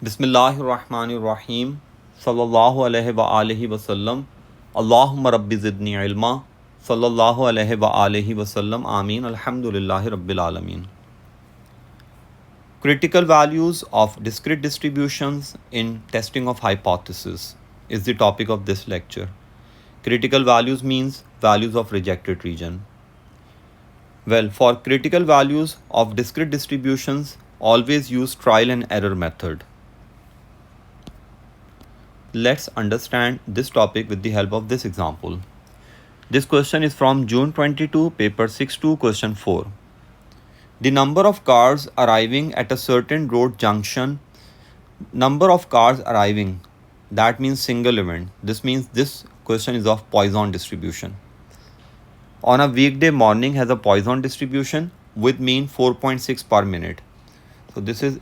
Bismillahir Rahmanir Rahim. Sallallahu alayhi wa alihi wa sallam. Allahumma rabbi zidni ilma. Sallallahu alayhi wa alihi wa sallam. Ameen. Alhamdulillahi rabbil alameen. Critical values of discrete distributions in testing of hypothesis is the topic of this lecture. Critical values means values of rejected region. Well, for critical values of discrete distributions, always use trial and error method. Let's understand this topic with the help of this example. This question is from June 22, paper 6-2, question 4. The number of cars arriving at a certain road junction, number of cars arriving, that means single event. This means this question is of Poisson distribution. On a weekday morning has a Poisson distribution with mean 4.6 per minute. So this is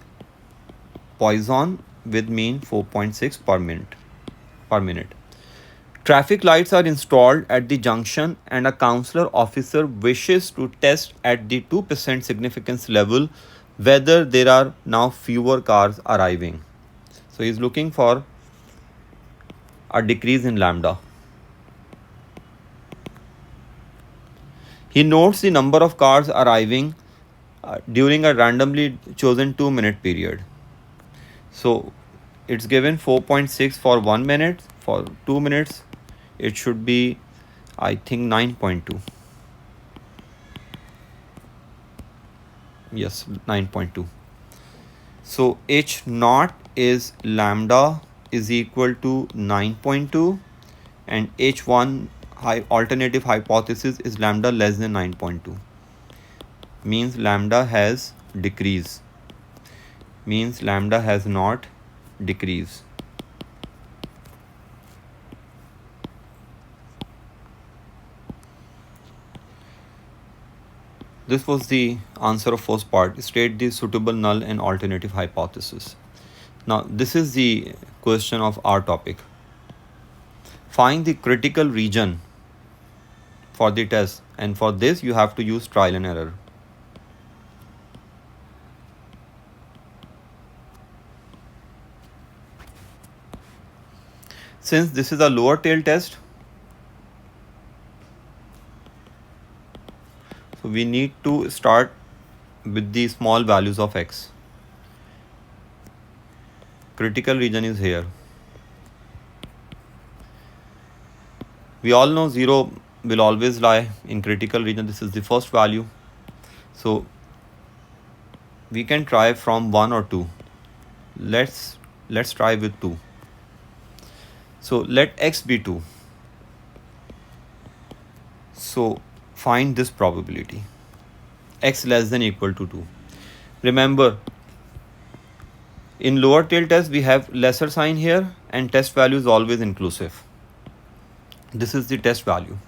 Poisson with mean 4.6 per minute. Traffic lights are installed at the junction and a counselor officer wishes to test at the 2% significance level whether there are now fewer cars arriving. So he is looking for a decrease in lambda. He notes the number of cars arriving during a randomly chosen 2-minute period. So it's given 4.6 for 1 minute. For 2 minutes, it should be, I think, 9.2. Yes, 9.2. So H naught is lambda is equal to 9.2 and H1 alternative hypothesis is lambda less than 9.2. Means lambda has decreased. Means lambda has not decreased. This was the answer of first part. State the suitable null and alternative hypothesis. Now this is the question of our topic. Find the critical region for the test, and for this you have to use trial and error. Since this is a lower tail test, so we need to start with the small values of x. Critical region is here. We all know 0 will always lie in critical region. This is the first value. So we can try from 1 or 2. Let's try with 2. So let x be 2. So find this probability. X less than equal to 2. Remember, in lower tail test we have lesser sign here and test value is always inclusive. This is the test value.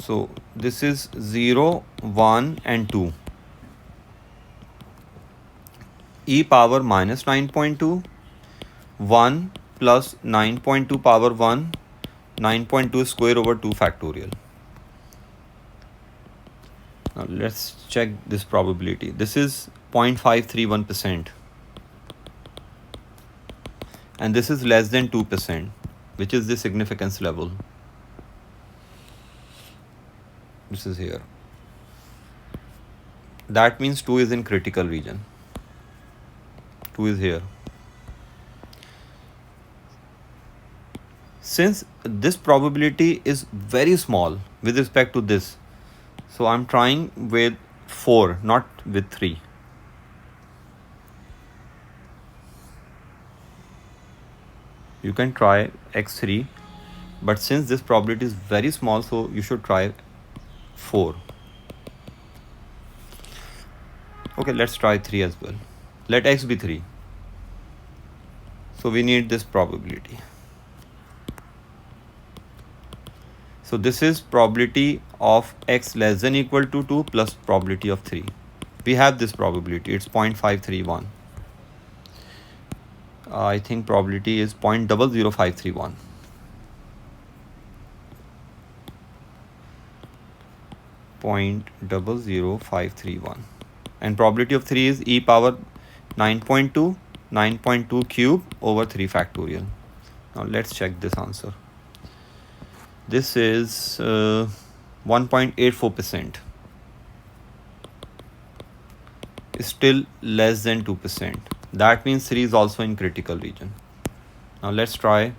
So this is 0, 1 and 2. E power minus 9.2, 1 plus 9.2 power 1, 9.2 square over 2 factorial. Now let's check this probability. This is 0.531%. And this is less than 2%, which is the significance level. This is here. That means 2 is in critical region. 2 is here. Since this probability is very small with respect to this, so I'm trying with 4, not with 3. You can try x3, but since this probability is very small, so you should try 4. Okay, let's try 3 as well. Let x be 3. So we need this probability. So this is probability of x less than equal to 2 plus probability of 3. We have this probability. It's 0.531. I think probability is 0.00531. 0.00531. And probability of 3 is e power 9.2, 9.2 cube over 3 factorial. Now let's check this answer. This is 1.84%. Still less than 2%. That means 3 is also in critical region. Now let's try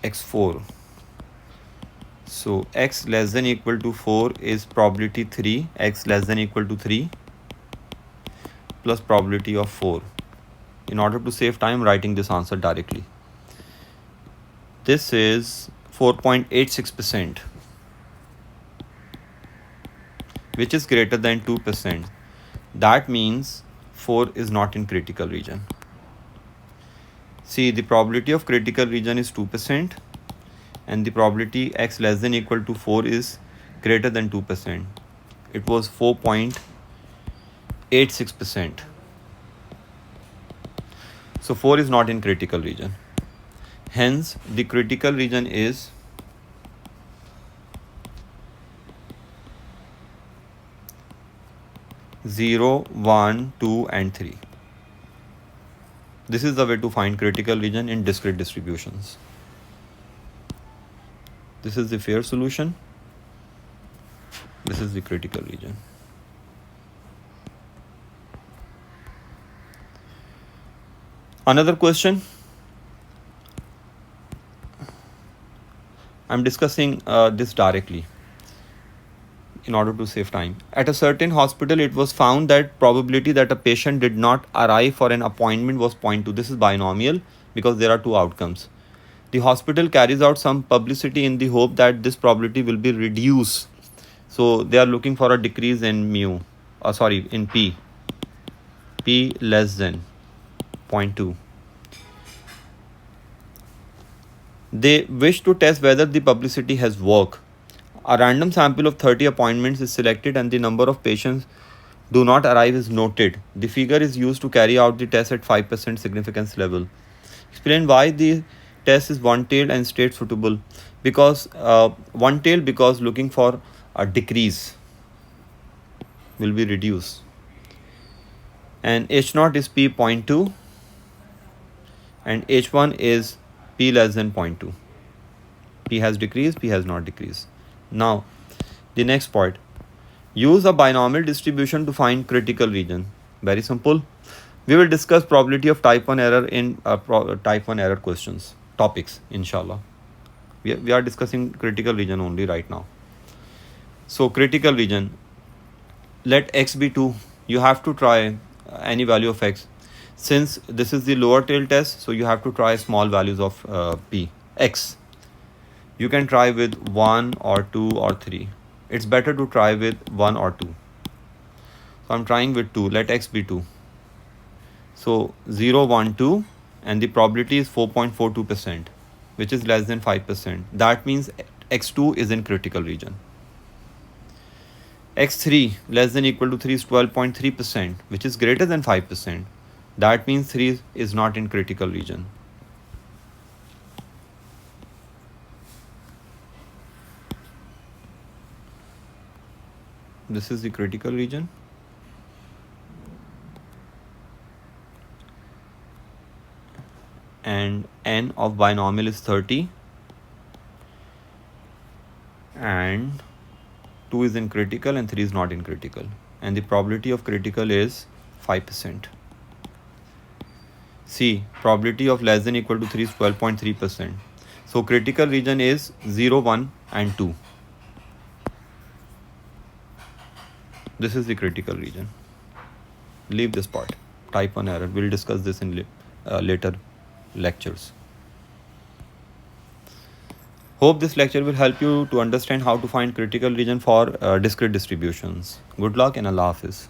x4. So x less than equal to 4 is probability 3, x less than equal to 3 plus probability of 4. In order to save time, writing this answer directly. This is 4.86%, which is greater than 2%. That means 4 is not in critical region. See, the probability of critical region is 2%, and the probability x less than equal to 4 is greater than 2%. It was 4.86%. So 4 is not in critical region. Hence, the critical region is 0, 1, 2 and 3. This is the way to find critical region in discrete distributions. This is the fair solution. This is the critical region. Another question. I'm discussing this directly in order to save time. At a certain hospital, it was found that probability that a patient did not arrive for an appointment was 0.2. This is binomial because there are two outcomes. The hospital carries out some publicity in the hope that this probability will be reduced. So they are looking for a decrease in in P. P less than 0.2. They wish to test whether the publicity has worked. A random sample of 30 appointments is selected and the number of patients do not arrive is noted. The figure is used to carry out the test at 5% significance level. Explain why the test is one-tailed and state suitable. Because one-tailed because looking for a decrease will be reduced. And H0 is P 0.2 and H1 is P less than 0.2. P has decreased, P has not decreased. Now, the next part. Use a binomial distribution to find critical region. Very simple. We will discuss probability of type 1 error in type 1 error questions, topics, inshallah. We are discussing critical region only right now. So, critical region. Let x be 2. You have to try any value of x. Since this is the lower tail test, so you have to try small values of p, x. You can try with 1 or 2 or 3. It's better to try with 1 or 2. So I'm trying with 2. Let x be 2. So 0, 1, 2 and the probability is 4.42%, which is less than 5%. That means x2 is in critical region. x3 less than equal to 3 is 12.3%, which is greater than 5%. That means 3 is not in critical region. This is the critical region. And n of binomial is 30. And 2 is in critical and 3 is not in critical. And the probability of critical is 5%. See, probability of less than equal to 3 is 12.3%. So critical region is 0, 1 and 2. This is the critical region. Leave this part. Type 1 error. We'll discuss this in later lectures. Hope this lecture will help you to understand how to find critical region for discrete distributions. Good luck and Allah Hafiz.